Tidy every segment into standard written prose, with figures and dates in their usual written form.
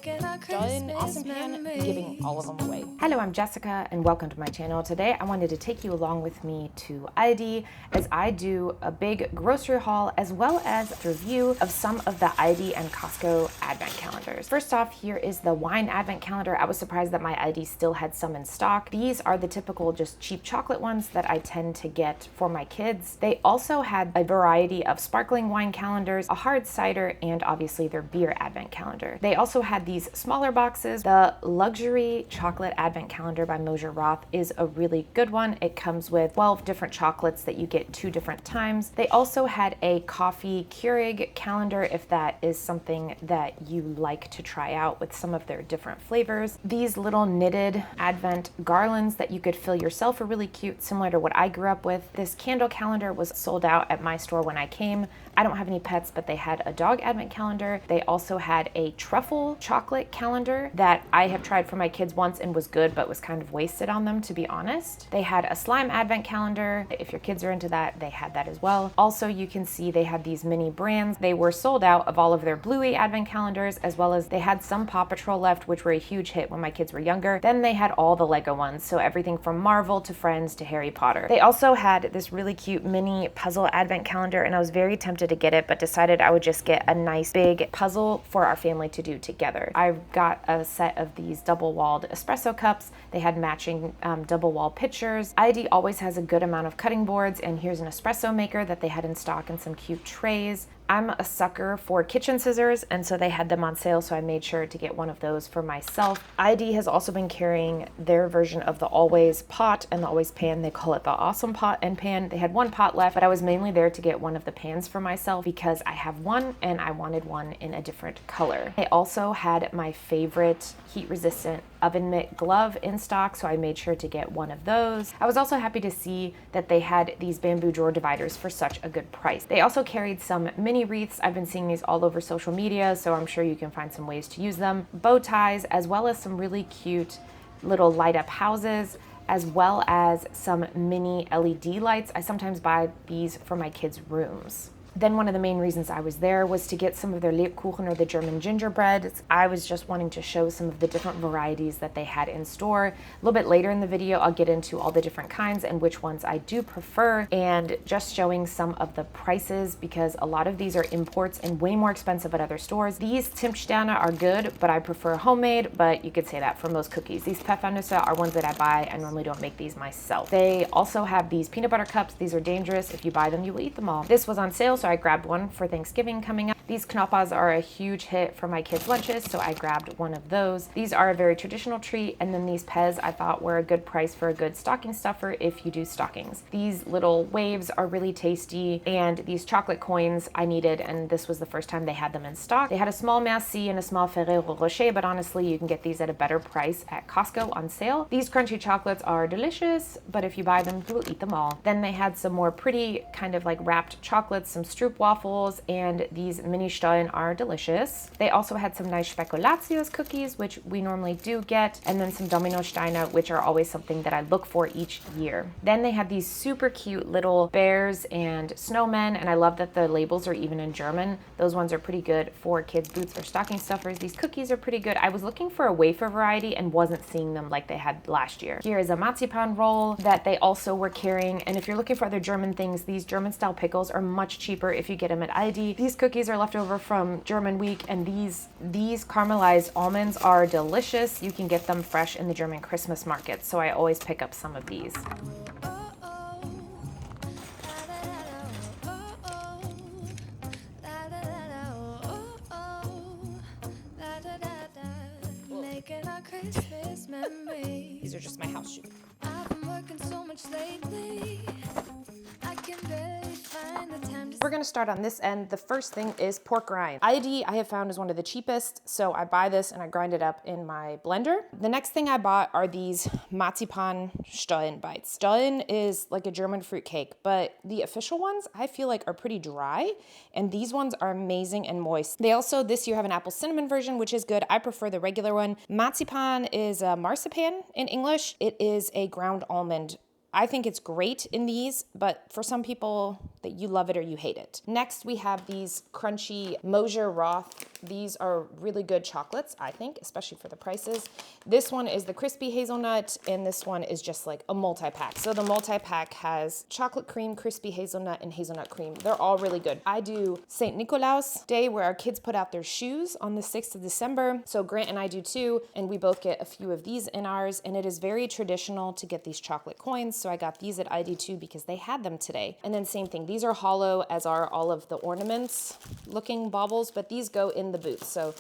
Done, awesome pan, giving all of them away. Hello, I'm Jessica and welcome to my channel. Today I wanted to take you along with me to Aldi as I do a big grocery haul as well as a review of some of the Aldi and Costco advent calendars. First off, here is the wine advent calendar. I was surprised that my Aldi still had some in stock. These are the typical just cheap chocolate ones that I tend to get for my kids. They also had a variety of sparkling wine calendars, a hard cider, and obviously their beer advent calendar. They also had these smaller boxes. The luxury chocolate advent calendar by Moser Roth is a really good one. It comes with 12 different chocolates that you get 2 different times. They also had a coffee Keurig calendar if that is something that you like to try out with some of their different flavors. These little knitted advent garlands that you could fill yourself are really cute, similar to what I grew up with. This candle calendar was sold out at my store when I came. I don't have any pets, but they had a dog advent calendar. They also had a truffle chocolate calendar that I have tried for my kids once and was good, but was kind of wasted on them, to be honest. They had a slime advent calendar. If your kids are into that, they had that as well. Also, you can see they had these mini brands. They were sold out of all of their Bluey advent calendars, as well as they had some Paw Patrol left, which were a huge hit when my kids were younger. Then they had all the Lego ones, so everything from Marvel to Friends to Harry Potter. They also had this really cute mini puzzle advent calendar, and I was very tempted to get it, but decided I would just get a nice big puzzle for our family to do together. I got a set of these double-walled espresso cups. They had matching double-wall pitchers. Aldi always has a good amount of cutting boards, and here's an espresso maker that they had in stock and some cute trays. I'm a sucker for kitchen scissors, and so they had them on sale, so I made sure to get one of those for myself. Aldi has also been carrying their version of the Always pot and the Always pan. They call it the Awesome pot and pan. They had one pot left, but I was mainly there to get one of the pans for myself because I have one and I wanted one in a different color. They also had my favorite heat-resistant oven mitt glove in stock, so I made sure to get one of those. I was also happy to see that they had these bamboo drawer dividers for such a good price. They also carried some mini wreaths. I've been seeing these all over social media, so I'm sure you can find some ways to use them. Bow ties, as well as some really cute little light up houses, as well as some mini LED lights. I sometimes buy these for my kids' rooms. Then one of the main reasons I was there was to get some of their Lebkuchen, or the German gingerbread. I was just wanting to show some of the different varieties that they had in store. A little bit later in the video, I'll get into all the different kinds and which ones I do prefer, and just showing some of the prices because a lot of these are imports and way more expensive at other stores. These Zimtsterne are good, but I prefer homemade, but you could say that for most cookies. These Pfeffernüsse are ones that I buy. I normally don't make these myself. They also have these peanut butter cups. These are dangerous. If you buy them, you will eat them all. This was on sale, so I grabbed one for Thanksgiving coming up. These knoppas are a huge hit for my kids' lunches, so I grabbed one of those. These are a very traditional treat, and then these Pez I thought were a good price for a good stocking stuffer if you do stockings. These little waves are really tasty, and these chocolate coins I needed, and this was the first time they had them in stock. They had a small Merci and a small Ferrero Rocher, but honestly, you can get these at a better price at Costco on sale. These crunchy chocolates are delicious, but if you buy them, you will eat them all. Then they had some more pretty kind of like wrapped chocolates, some Stroop waffles, and these mini Stollen are delicious. They also had some nice Spekulatius cookies, which we normally do get, and then some Domino Steine, which are always something that I look for each year. Then they had these super cute little bears and snowmen, and I love that the labels are even in German. Those ones are pretty good for kids' boots or stocking stuffers. These cookies are pretty good. I was looking for a wafer variety and wasn't seeing them like they had last year. Here is a marzipan roll that they also were carrying, and if you're looking for other German things, these German style pickles are much cheaper if you get them at Aldi. These cookies are left over from German week, and these caramelized almonds are delicious. You can get them fresh in the German Christmas market, so I always pick up some of these. These are just my house shoes. I've been working so much lately. I can barely find the time to... We're gonna start on this end. The first thing is pork rind. Aldi I have found is one of the cheapest, so I buy this and I grind it up in my blender. The next thing I bought are these Marzipan Stollen bites. Stollen is like a German fruit cake, but the official ones I feel like are pretty dry, and these ones are amazing and moist. They also this year have an apple cinnamon version, which is good. I prefer the regular one. Marzipan is a marzipan in English. It is a ground almond. I think it's great in these, but for some people that you love it or you hate it. Next, we have these crunchy Moser Roth. These are really good chocolates, I think, especially for the prices. This one is the crispy hazelnut, and this one is just like a multi-pack. So the multi-pack has chocolate cream, crispy hazelnut, and hazelnut cream. They're all really good. I do St. Nicolaus Day where our kids put out their shoes on the 6th of December. So Grant and I do too, and we both get a few of these in ours, and it is very traditional to get these chocolate coins. So I got these at Aldi too because they had them today. And then same thing, these are hollow, as are all of the ornaments looking baubles, but these go in the booth. So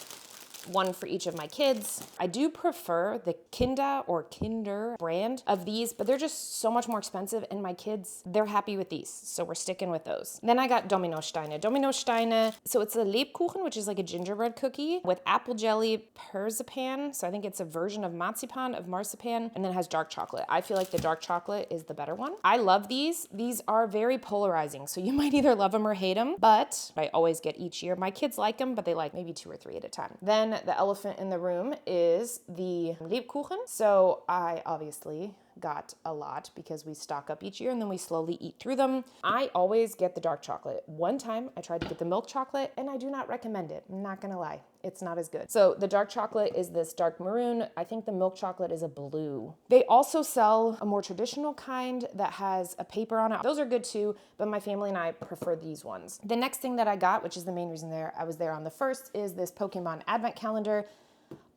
one for each of my kids. I do prefer the Kinder brand of these, but they're just so much more expensive, and my kids, they're happy with these, so we're sticking with those. Then I got Dominosteine. Dominosteine, so it's a Lebkuchen, which is like a gingerbread cookie with apple jelly, persipan, so I think it's a version of marzipan, and then it has dark chocolate. I feel like the dark chocolate is the better one. I love these. These are very polarizing, so you might either love them or hate them, but I always get each year. My kids like them, but they like maybe 2 or 3 at a time. Then the elephant in the room is the Lebkuchen. So I obviously got a lot because we stock up each year and then we slowly eat through them. I always get the dark chocolate. One time I tried to get the milk chocolate and I do not recommend it. I'm not gonna lie. It's not as good. So the dark chocolate is this dark maroon. I think the milk chocolate is a blue. They also sell a more traditional kind that has a paper on it. Those are good too, but my family and I prefer these ones. The next thing that I got, which is the main reason I was there on the first, is this Pokemon advent calendar.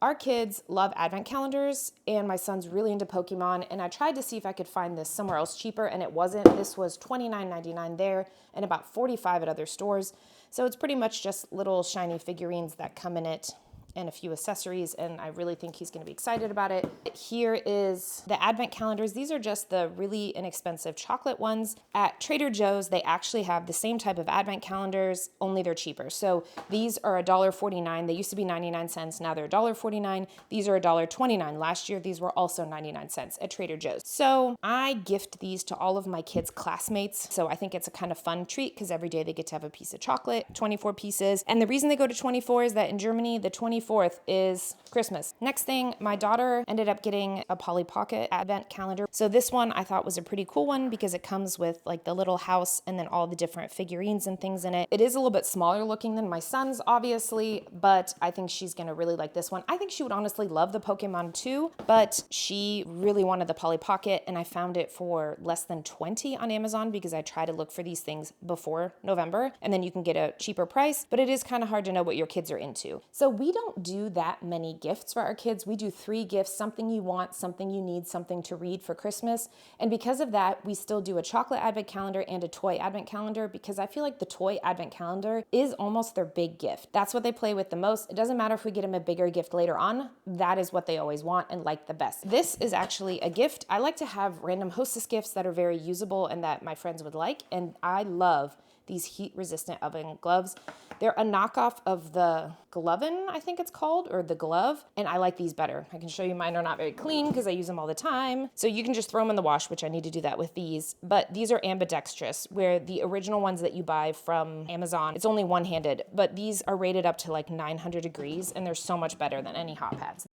Our kids love advent calendars, and my son's really into Pokemon, and I tried to see if I could find this somewhere else cheaper, and it wasn't. This was $29.99 there and about $45 at other stores. So it's pretty much just little shiny figurines that come in it and a few accessories, and I really think he's gonna be excited about it. Here is the advent calendars. These are just the really inexpensive chocolate ones. At Trader Joe's, they actually have the same type of advent calendars, only they're cheaper. So these are $1.49. They used to be 99 cents, now they're $1.49. These are $1.29. Last year, these were also 99 cents at Trader Joe's. So I gift these to all of my kids' classmates. So I think it's a kind of fun treat because every day they get to have a piece of chocolate, 24 pieces. And the reason they go to 24 is that in Germany, the 24th is Christmas. Next thing, my daughter ended up getting a Polly Pocket advent calendar. So this one I thought was a pretty cool one because it comes with like the little house and then all the different figurines and things in it. It is a little bit smaller looking than my son's, obviously, but I think she's gonna really like this one. I think she would honestly love the Pokemon too, but she really wanted the Polly Pocket, and I found it for less than 20 on Amazon because I try to look for these things before November, and then you can get a cheaper price, but it is kind of hard to know what your kids are into. So we don't do that many gifts for our kids. We do 3 gifts: something you want, something you need, something to read for Christmas. And because of that, we still do a chocolate advent calendar and a toy advent calendar because I feel like the toy advent calendar is almost their big gift. That's what they play with the most. It doesn't matter if we get them a bigger gift later on. That is what they always want and like the best. This is actually a gift. I like to have random Hostess gifts that are very usable and that my friends would like. And I love these heat-resistant oven gloves. They're a knockoff of the Gloven, I think it's called, or the glove, and I like these better. I can show you mine are not very clean because I use them all the time. So you can just throw them in the wash, which I need to do that with these, but these are ambidextrous, where the original ones that you buy from Amazon, it's only one-handed, but these are rated up to like 900 degrees, and they're so much better than any hot pads.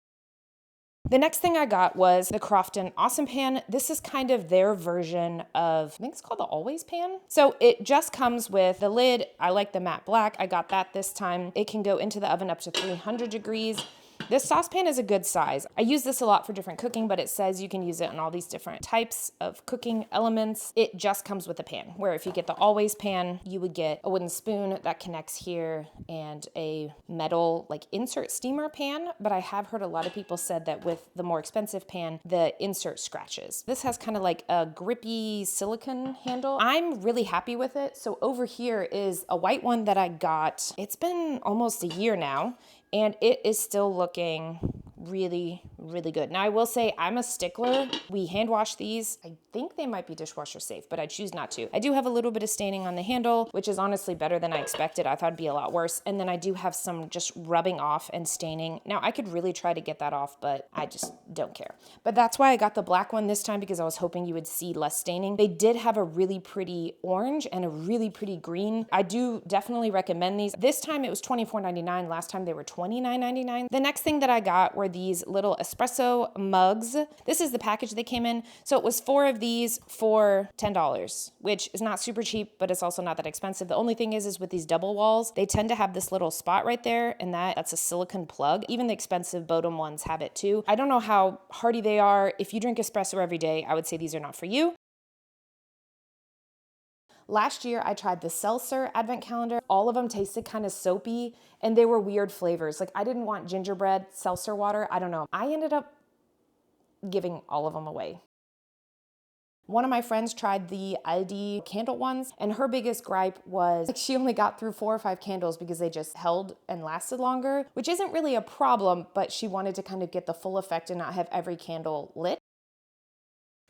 The next thing I got was the Crofton Awesome Pan. This is kind of their version of, I think it's called the Always Pan. So it just comes with the lid. I like the matte black. I got that this time. It can go into the oven up to 300 degrees. This saucepan is a good size. I use this a lot for different cooking, but it says you can use it on all these different types of cooking elements. It just comes with a pan, where if you get the Always Pan, you would get a wooden spoon that connects here and a metal like insert steamer pan. But I have heard a lot of people said that with the more expensive pan, the insert scratches. This has kind of like a grippy silicone handle. I'm really happy with it. So over here is a white one that I got. It's been almost a year now, and it is still looking really, really good. Now I will say I'm a stickler. We hand wash these. I think they might be dishwasher safe, but I choose not to. I do have a little bit of staining on the handle, which is honestly better than I expected. I thought it'd be a lot worse. And then I do have some just rubbing off and staining. Now I could really try to get that off, but I just don't care. But that's why I got the black one this time, because I was hoping you would see less staining. They did have a really pretty orange and a really pretty green. I do definitely recommend these. This time it was $24.99. Last time they were $29.99. The next thing that I got were these little espresso espresso mugs. This is the package they came in. So it was 4 of these for $10, which is not super cheap, but it's also not that expensive. The only thing is with these double walls, they tend to have this little spot right there, and that's a silicone plug. Even the expensive Bodum ones have it too. I don't know how hardy they are. If you drink espresso every day, I would say these are not for you. Last year, I tried the Seltzer advent calendar. All of them tasted kind of soapy, and they were weird flavors. Like, I didn't want gingerbread seltzer water. I don't know. I ended up giving all of them away. One of my friends tried the Aldi candle ones, and her biggest gripe was she only got through 4 or 5 candles because they just held and lasted longer, which isn't really a problem, but she wanted to kind of get the full effect and not have every candle lit.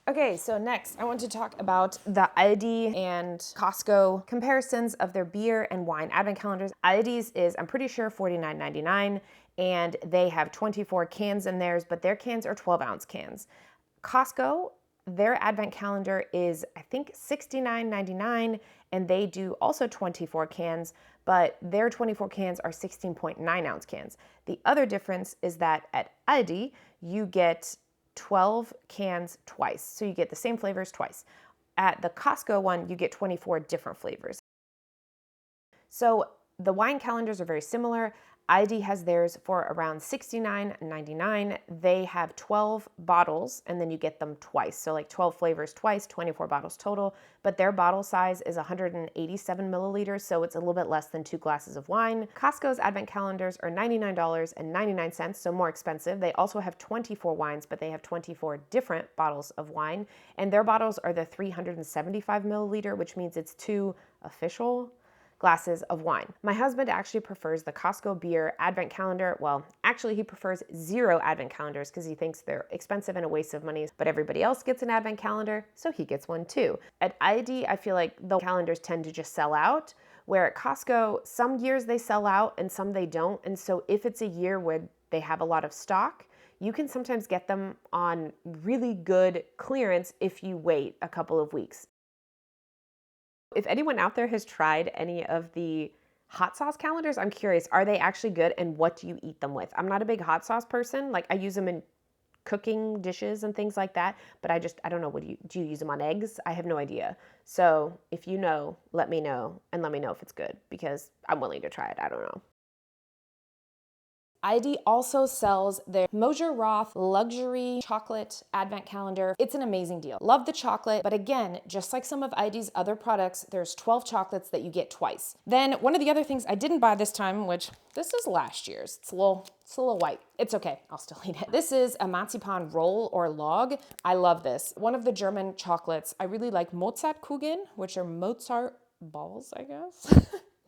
Okay, so next I want to talk about the Aldi and Costco comparisons of their beer and wine advent calendars. Aldi's is, I'm pretty sure, $49.99, and they have 24 cans in theirs, but their cans are 12-ounce cans. Costco, their advent calendar is, I think, $69.99, and they do also 24 cans, but their 24 cans are 16.9-ounce cans. The other difference is that at Aldi, you get 12 cans twice. So you get the same flavors twice. At the Costco one, you get 24 different flavors. So the wine calendars are very similar. Aldi has theirs for around $69.99. They have 12 bottles, and then you get them twice. So like 12 flavors twice, 24 bottles total. But their bottle size is 187 milliliters, so it's a little bit less than 2 glasses of wine. Costco's advent calendars are $99.99, so more expensive. They also have 24 wines, but they have 24 different bottles of wine. And their bottles are the 375 milliliter, which means it's 2 official glasses of wine. My husband actually prefers the Costco beer advent calendar. Well, actually he prefers 0 advent calendars because he thinks they're expensive and a waste of money, but everybody else gets an advent calendar, so he gets one too. At Aldi, I feel like the calendars tend to just sell out, where at Costco, some years they sell out and some they don't. And so if it's a year where they have a lot of stock, you can sometimes get them on really good clearance if you wait a couple of weeks. If anyone out there has tried any of the hot sauce calendars, I'm curious, are they actually good, and what do you eat them with? I'm not a big hot sauce person. Like, I use them in cooking dishes and things like that, but I don't know, do you use them on eggs? I have no idea. So if you know, let me know, and let me know if it's good, because I'm willing to try it. I don't know. Aldi also sells their Moser Roth luxury chocolate advent calendar. It's an amazing deal. Love the chocolate, but again, just like some of Aldi's other products, there's 12 chocolates that you get twice. Then one of the other things I didn't buy this time, which this is last year's. It's a little white. It's okay, I'll still eat it. This is a marzipan roll or log. I love this. One of the German chocolates. I really like Mozartkugeln, which are Mozart balls, I guess.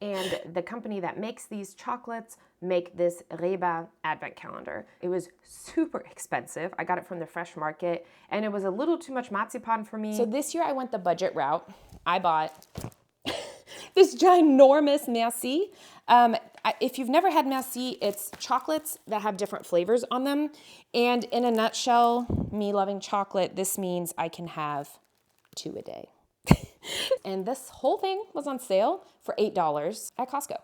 And the company that makes these chocolates make this Reber advent calendar. It was super expensive. I got it from the fresh market, and it was a little too much marzipan for me. So this year I went the budget route. I bought this ginormous Merci. If you've never had Merci, it's chocolates that have different flavors on them. And in a nutshell, me loving chocolate, this means I can have 2 a day. And this whole thing was on sale for $8 at Costco.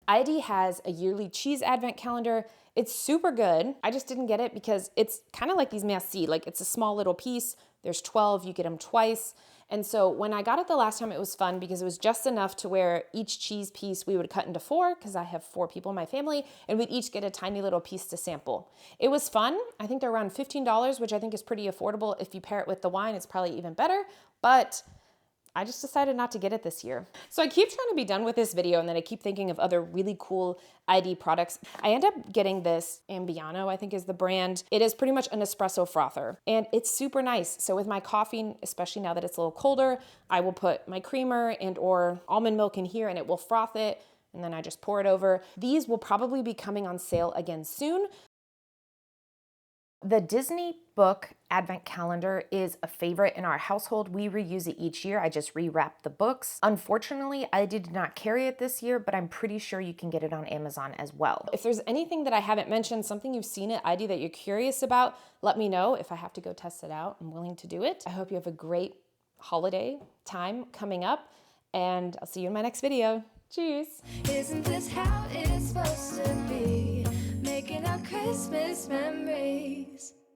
Aldi has a yearly cheese advent calendar. It's super good. I just didn't get it because it's kind of like these Merci. Like, it's a small little piece. There's 12, you get them twice. And so when I got it the last time, it was fun because it was just enough to where each cheese piece we would cut into 4, because I have 4 people in my family, and we'd each get a tiny little piece to sample. It was fun. I think they're around $15, which I think is pretty affordable. If you pair it with the wine, it's probably even better, but I just decided not to get it this year. So I keep trying to be done with this video, and then I keep thinking of other really cool Aldi products. I end up getting this Ambiano, I think is the brand. It is pretty much an espresso frother, and it's super nice. So with my coffee, especially now that it's a little colder, I will put my creamer and or almond milk in here, and it will froth it, and then I just pour it over. These will probably be coming on sale again soon. The Disney book advent calendar is a favorite in our household. We reuse it each year. I just rewrap the books. Unfortunately, I did not carry it this year, but I'm pretty sure you can get it on Amazon as well. If there's anything that I haven't mentioned, something you've seen at Aldi that you're curious about, let me know. If I have to go test it out, I'm willing to do it. I hope you have a great holiday time coming up, and I'll see you in my next video. Cheers. Isn't this how it's supposed to be? making our Christmas memories.